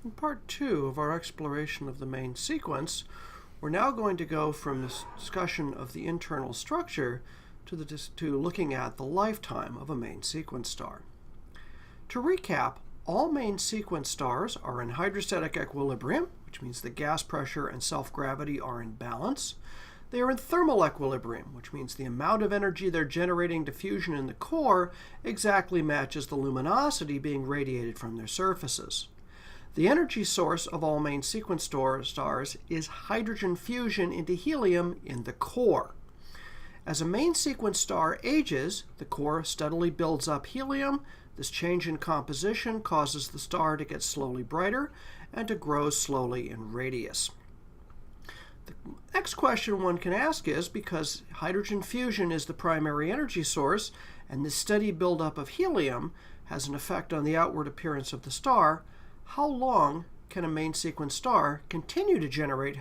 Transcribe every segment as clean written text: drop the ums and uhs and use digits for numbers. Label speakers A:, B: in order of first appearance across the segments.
A: In part 2 of our exploration of the main sequence, we're now going to go from this discussion of the internal structure to looking at the lifetime of a main sequence star. To recap, all main sequence stars are in hydrostatic equilibrium, which means the gas pressure and self-gravity are in balance. They are in thermal equilibrium, which means the amount of energy they're generating to fusion in the core exactly matches the luminosity being radiated from their surfaces. The energy source of all main sequence stars is hydrogen fusion into helium in the core. As a main sequence star ages, the core steadily builds up helium. This change in composition causes the star to get slowly brighter and to grow slowly in radius. The next question one can ask is, because hydrogen fusion is the primary energy source and the steady buildup of helium has an effect on the outward appearance of the star, how long can a main sequence star continue to generate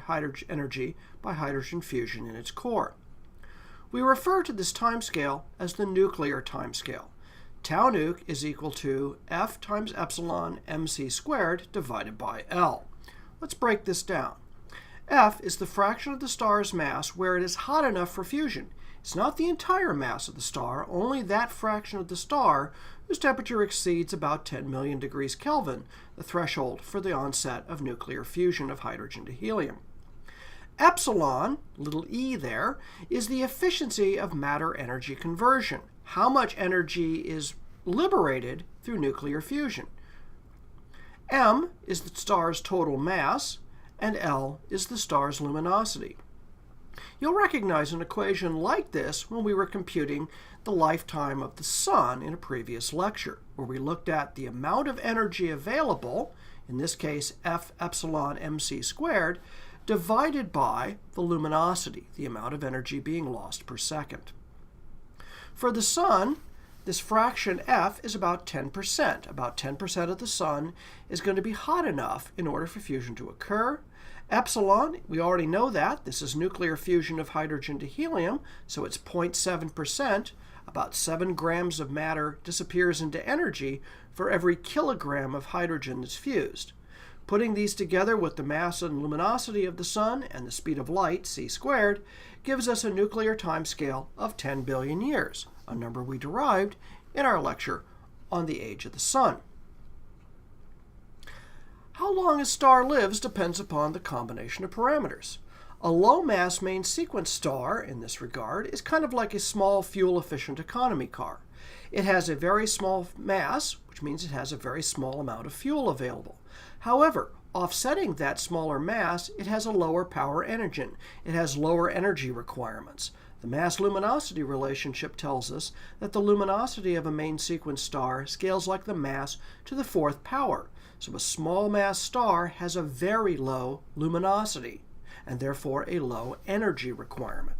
A: energy by hydrogen fusion in its core? We refer to this timescale as the nuclear timescale. Tau nuc is equal to F times epsilon mc squared divided by L. Let's break this down. F is the fraction of the star's mass where it is hot enough for fusion. It's not the entire mass of the star, only that fraction of the star whose temperature exceeds about 10 million degrees Kelvin, the threshold for the onset of nuclear fusion of hydrogen to helium. Epsilon, little e there, is the efficiency of matter energy conversion. How much energy is liberated through nuclear fusion. M is the star's total mass, and L is the star's luminosity. You'll recognize an equation like this when we were computing the lifetime of the sun in a previous lecture, where we looked at the amount of energy available, in this case F epsilon mc squared, divided by the luminosity, the amount of energy being lost per second. For the sun, this fraction F is about 10%. About 10% of the sun is going to be hot enough in order for fusion to occur. Epsilon, we already know that. This is nuclear fusion of hydrogen to helium, so it's 0.7%. About 7 grams of matter disappears into energy for every kilogram of hydrogen that's fused. Putting these together with the mass and luminosity of the sun and the speed of light, c squared, gives us a nuclear timescale of 10 billion years, a number we derived in our lecture on the age of the sun. How long a star lives depends upon the combination of parameters. A low-mass main sequence star, in this regard, is kind of like a small fuel-efficient economy car. It has a very small mass, which means it has a very small amount of fuel available. However, offsetting that smaller mass, it has a lower power engine. It has lower energy requirements. The mass-luminosity relationship tells us that the luminosity of a main sequence star scales like the mass to the 4th power. So a small mass star has a very low luminosity and therefore a low energy requirement.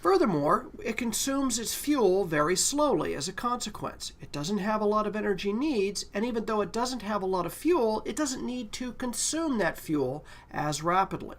A: Furthermore, it consumes its fuel very slowly as a consequence. It doesn't have a lot of energy needs, and even though it doesn't have a lot of fuel, it doesn't need to consume that fuel as rapidly.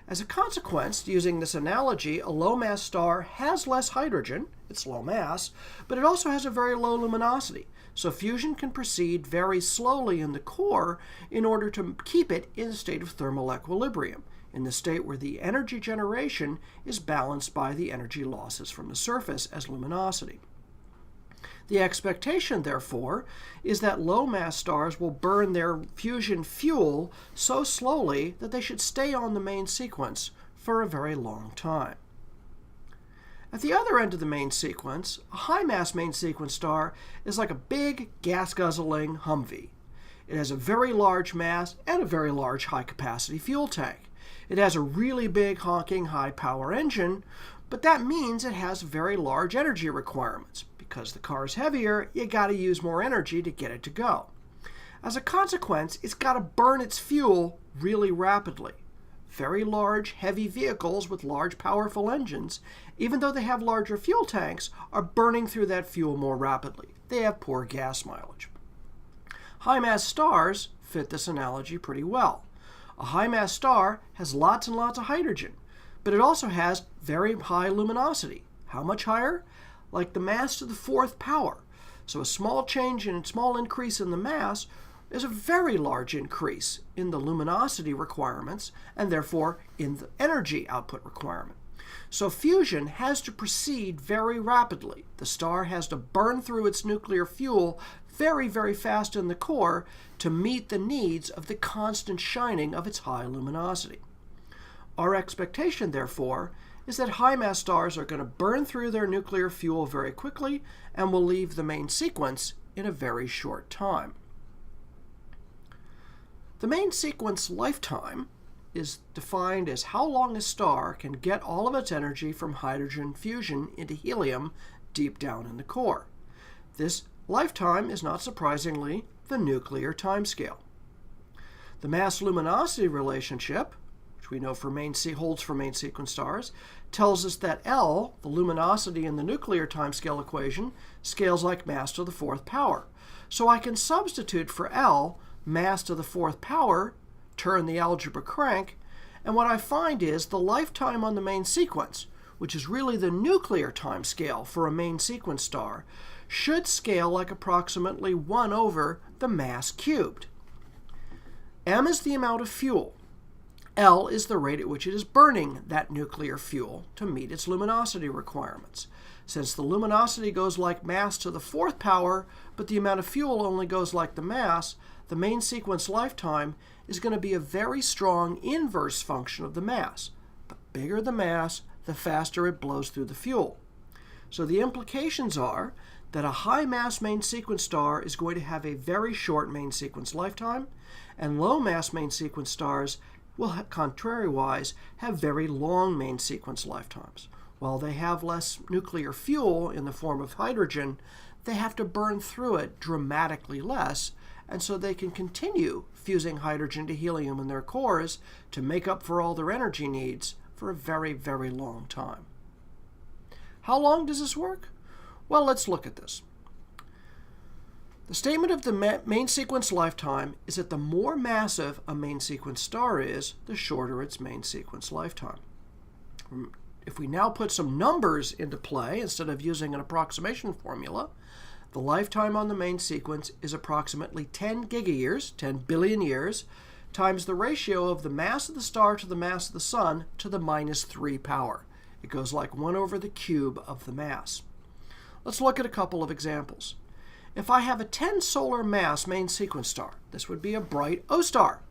A: As a consequence, using this analogy, a low-mass star has less hydrogen, it's low mass, but it also has a very low luminosity. So fusion can proceed very slowly in the core in order to keep it in a state of thermal equilibrium, in the state where the energy generation is balanced by the energy losses from the surface as luminosity. The expectation, therefore, is that low-mass stars will burn their fusion fuel so slowly that they should stay on the main sequence for a very long time. At the other end of the main sequence, a high-mass main sequence star is like a big, gas-guzzling Humvee. It has a very large mass and a very large high-capacity fuel tank. It has a really big, honking, high-power engine, but that means it has very large energy requirements. Because the car is heavier, you got to use more energy to get it to go. As a consequence, it's got to burn its fuel really rapidly. Very large, heavy vehicles with large, powerful engines, even though they have larger fuel tanks, are burning through that fuel more rapidly. They have poor gas mileage. High-mass stars fit this analogy pretty well. A high-mass star has lots and lots of hydrogen, but it also has very high luminosity. How much higher? Like the mass to the 4th power. So a small increase in the mass is a very large increase in the luminosity requirements and therefore in the energy output requirement. So fusion has to proceed very rapidly. The star has to burn through its nuclear fuel very, very fast in the core to meet the needs of the constant shining of its high luminosity. Our expectation, therefore, is that high-mass stars are going to burn through their nuclear fuel very quickly and will leave the main sequence in a very short time. The main sequence lifetime is defined as how long a star can get all of its energy from hydrogen fusion into helium deep down in the core. This lifetime is not surprisingly the nuclear timescale. The mass-luminosity relationship, which we know holds for main sequence stars, tells us that L, the luminosity in the nuclear timescale equation, scales like mass to the fourth power. So I can substitute for L, mass to the fourth power, turn the algebra crank, and what I find is the lifetime on the main sequence, which is really the nuclear timescale for a main sequence star, should scale like approximately 1 over the mass cubed. M is the amount of fuel. L is the rate at which it is burning that nuclear fuel to meet its luminosity requirements. Since the luminosity goes like mass to the fourth power, but the amount of fuel only goes like the mass, the main sequence lifetime is going to be a very strong inverse function of the mass. The bigger the mass, the faster it blows through the fuel. So the implications are that a high-mass main sequence star is going to have a very short main sequence lifetime, and low-mass main sequence stars will, contrary-wise, have very long main sequence lifetimes. While they have less nuclear fuel in the form of hydrogen, they have to burn through it dramatically less, and so they can continue fusing hydrogen to helium in their cores to make up for all their energy needs for a very, very long time. How long does this work? Well, let's look at this. The statement of the main sequence lifetime is that the more massive a main sequence star is, the shorter its main sequence lifetime. If we now put some numbers into play instead of using an approximation formula, the lifetime on the main sequence is approximately 10 gigayears, 10 billion years, times the ratio of the mass of the star to the mass of the sun to the -3 power. It goes like 1 over the cube of the mass. Let's look at a couple of examples. If I have a 10 solar mass main sequence star, this would be a bright O star.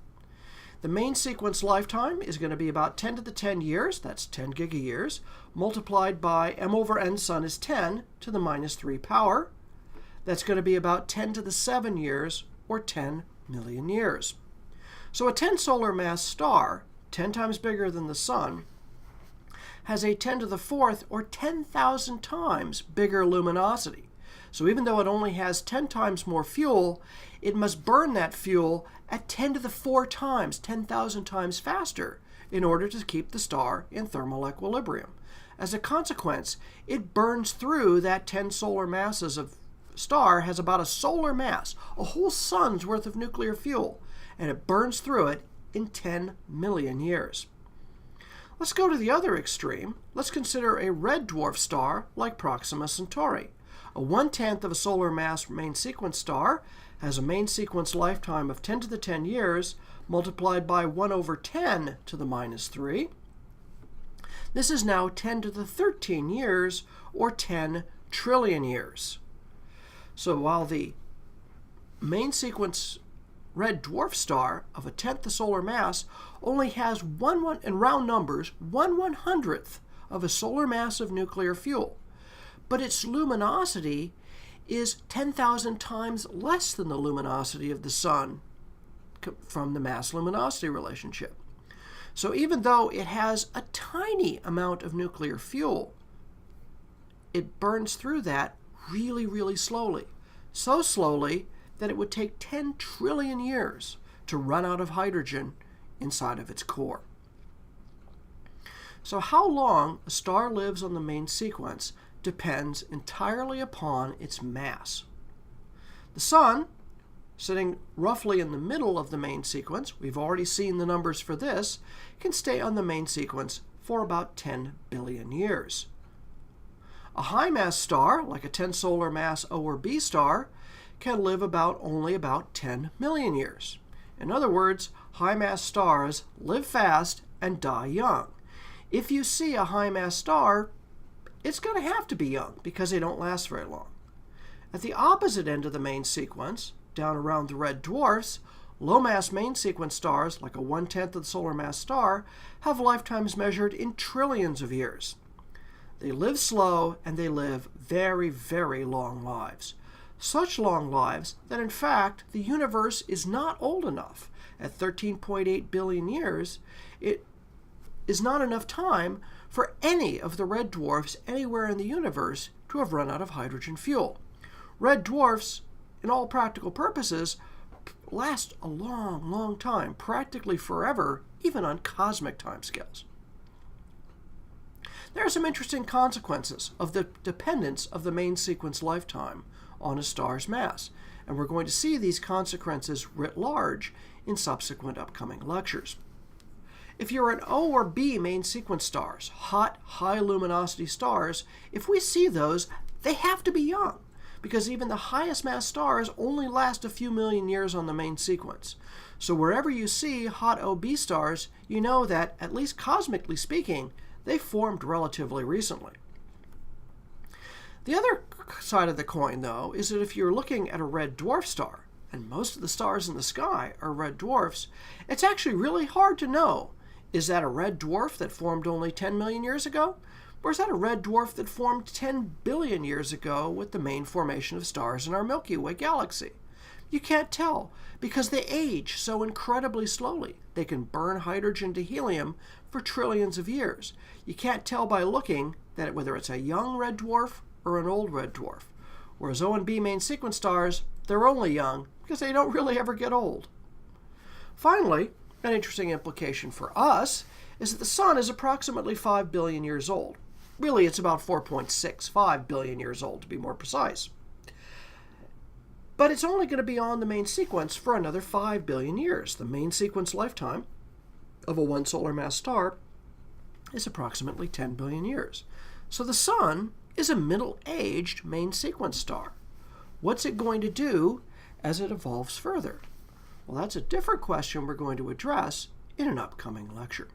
A: The main sequence lifetime is going to be about 10 to the 10 years, that's 10 gigayears, multiplied by m over n sun is 10 to the -3 power. That's going to be about 10 to the 7 years, or 10 million years. So a 10 solar mass star, 10 times bigger than the sun, has a 10 to the 4th, or 10,000 times bigger luminosity. So even though it only has 10 times more fuel, it must burn that fuel at 10 to the 4 times, 10,000 times faster, in order to keep the star in thermal equilibrium. As a consequence, it burns through that 10 solar masses of star has about a solar mass, a whole sun's worth of nuclear fuel, and it burns through it in 10 million years. Let's go to the other extreme. Let's consider a red dwarf star like Proxima Centauri. A 1/10 of a solar mass main sequence star has a main sequence lifetime of 10 to the 10 years multiplied by 1 over 10 to the -3. This is now 10 to the 13 years, or 10 trillion years. So while the main sequence red dwarf star of a 10th the solar mass only has in round numbers 1/100th of a solar mass of nuclear fuel, but its luminosity is 10,000 times less than the luminosity of the sun from the mass-luminosity relationship. So even though it has a tiny amount of nuclear fuel, it burns through that really, really slowly. So slowly that it would take 10 trillion years to run out of hydrogen inside of its core. So how long a star lives on the main sequence depends entirely upon its mass. The sun, sitting roughly in the middle of the main sequence, we've already seen the numbers for this, can stay on the main sequence for about 10 billion years. A high-mass star, like a 10 solar mass O or B star, can live only about 10 million years. In other words, high-mass stars live fast and die young. If you see a high-mass star, it's going to have to be young because they don't last very long. At the opposite end of the main sequence, down around the red dwarfs, low-mass main sequence stars, like a 1/10 of the solar mass star, have lifetimes measured in trillions of years. They live slow and they live very, very long lives. Such long lives that, in fact, the universe is not old enough. At 13.8 billion years, it is not enough time for any of the red dwarfs anywhere in the universe to have run out of hydrogen fuel. Red dwarfs, in all practical purposes, last a long, long time, practically forever, even on cosmic timescales. There are some interesting consequences of the dependence of the main sequence lifetime on a star's mass, and we're going to see these consequences writ large in subsequent upcoming lectures. If you're an O or B main sequence stars, hot, high-luminosity stars, if we see those, they have to be young, because even the highest mass stars only last a few million years on the main sequence. So wherever you see hot OB stars, you know that, at least cosmically speaking, they formed relatively recently. The other side of the coin, though, is that if you're looking at a red dwarf star, and most of the stars in the sky are red dwarfs, it's actually really hard to know, is that a red dwarf that formed only 10 million years ago? Or is that a red dwarf that formed 10 billion years ago with the main formation of stars in our Milky Way galaxy? You can't tell because they age so incredibly slowly. They can burn hydrogen to helium for trillions of years. You can't tell by looking that whether it's a young red dwarf or an old red dwarf. Whereas O and B main sequence stars, they're only young because they don't really ever get old. Finally, an interesting implication for us is that the Sun is approximately 5 billion years old. Really, it's about 4.65 billion years old, to be more precise. But it's only going to be on the main sequence for another 5 billion years. The main sequence lifetime of a one solar mass star is approximately 10 billion years. So the Sun is a middle-aged main sequence star. What's it going to do as it evolves further? Well, that's a different question we're going to address in an upcoming lecture.